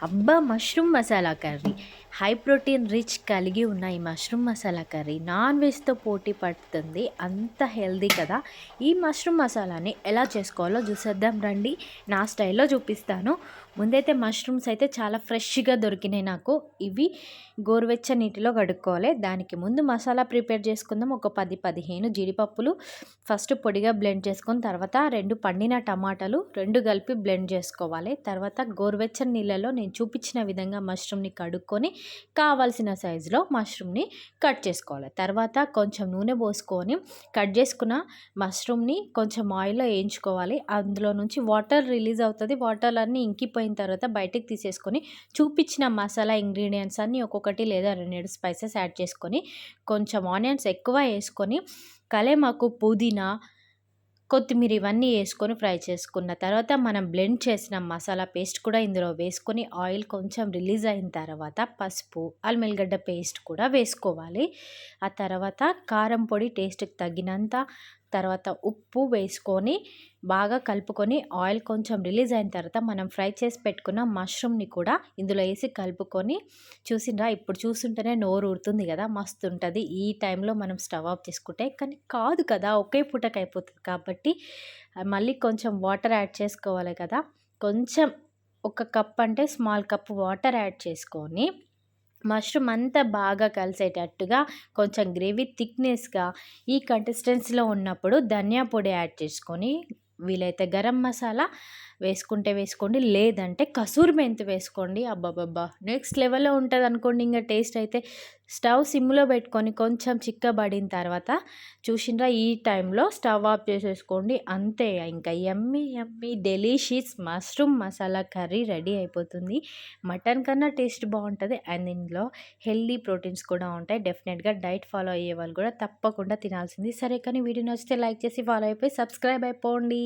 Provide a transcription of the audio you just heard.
అబ్బా! Mushroom masala curry. High protein rich కలిగి ఉన్న ఈ మష్రూమ్ మసాలా కర్రీ నాన్ వెజ్‌తో పోటీ పడుతుంది. అంత హెల్తీ కదా! ఈ మష్రూమ్ మసాలాని ఎలా చేసుకోవాలో చూసేద్దాం రండి. నా స్టైల్‌లో చూపిస్తాను. ముందైతే మష్రూమ్స్ అయితే చాలా ఫ్రెష్‌గా దొరికినాయి నాకు. ఇవి గోరువెచ్చని నీటిలో కడుక్కోవాలి. దానికి ముందు మసాలా ప్రిపేర్ చేసుకుందాం. ఒక 10, 15 జీడిపప్పులు ఫస్ట్ పొడిగా బ్లెండ్ చేసుకొని, తర్వాత 2 పండిన టమాటాలు 2 కలిపి బ్లెండ్ చేసుకోవాలి. తర్వాత గోరువెచ్చని నీళ్ళలో నేను చూపించిన విధంగా మష్రూమ్‌ని కడుక్కొని కావాల్సిన సైజులో మష్రూమ్‌ని కట్ చేసుకోవాలి. తర్వాత కొంచెం నూనె పోసుకొని కట్ చేసుకున్న మష్రూమ్‌ని కొంచెం ఆయిల్‌లో వేయించుకోవాలి. అందులో నుంచి వాటర్ రిలీజ్ అవుతది. వాటర్ అన్నీ ఇంకిపోయిన తర్వాత బయటకి తీసేసుకొని చూపించిన మసాలా ఇంగ్రీడియంట్స్ అన్నీ ఒక్కొక్కటి లేదా 2 స్పైసెస్ యాడ్ చేసుకొని, కొంచెం ఆనియన్స్ ఎక్కువ వేసుకొని, కలేమాకు, పుదీనా, కొత్తిమీర ఇవన్నీ వేసుకొని ఫ్రై చేసుకున్న తర్వాత మనం బ్లెండ్ చేసిన మసాలా పేస్ట్ కూడా ఇందులో వేసుకొని ఆయిల్ కొంచెం రిలీజ్ అయిన తర్వాత పసుపు, అల్లం ఎల్లిగడ్డ పేస్ట్ కూడా వేసుకోవాలి. ఆ తర్వాత కారం పొడి టేస్ట్‌కి తగినంత, తర్వాత ఉప్పు వేసుకొని బాగా కలుపుకొని ఆయిల్ కొంచెం రిలీజ్ అయిన తర్వాత మనం ఫ్రై చేసి పెట్టుకున్న మష్రూమ్‌ని కూడా ఇందులో వేసి కలుపుకొని, చూసిండ్రా ఇప్పుడు చూస్తుంటేనే నోరు ఊరుతుంది కదా! మస్తు ఉంటది. ఈ టైంలో మనం స్టవ్ ఆఫ్ చేసుకుంటే, కానీ కాదు కదా! ఒకే పూటకి అయిపోతుంది కాబట్టి మళ్ళీ కొంచెం వాటర్ యాడ్ చేసుకోవాలి కదా! కొంచెం ఒక కప్ అంటే స్మాల్ కప్ వాటర్ యాడ్ చేసుకొని మష్రూమ్ అంతా బాగా కలిసేటట్టుగా కొంచెం గ్రేవీ థిక్‌నెస్‌గా ఈ కన్సిస్టెన్సీలో ఉన్నప్పుడు ధనియా పొడి యాడ్ చేసుకొని, వీలైతే గరం మసాలా వేసుకుంటే వేసుకోండి, లేదంటే కసూరి మెంతి వేసుకోండి. అబ్బబ్బబ్బా! నెక్స్ట్ లెవెల్‌లో ఉంటదనుకోండి ఇంగ టేస్ట్ అయితే. స్టవ్ సిమ్‌లో పెట్టుకొని కొంచెం చిక్కబడిన తర్వాత చూసిండ్రా ఈ టైంలో స్టవ్ ఆఫ్ చేసేసుకోండి. అంతే ఇంకా yummy yummy delicious mushroom masala curry ready అయిపోతుంది. మటన్ కన్నా టేస్ట్ బావుంటది. అండ్ ఇందులో హెల్తీ ప్రోటీన్స్ కూడా ఉంటాయి. డెఫినెట్‌గా డైట్ ఫాలో అయ్యే వాళ్ళు కూడా తప్పకుండా తినాల్సింది. సరే కానీ వీడియో నచ్చితే లైక్ చేసి ఫాలో అయిపోయి సబ్స్క్రైబ్ అయిపోండి.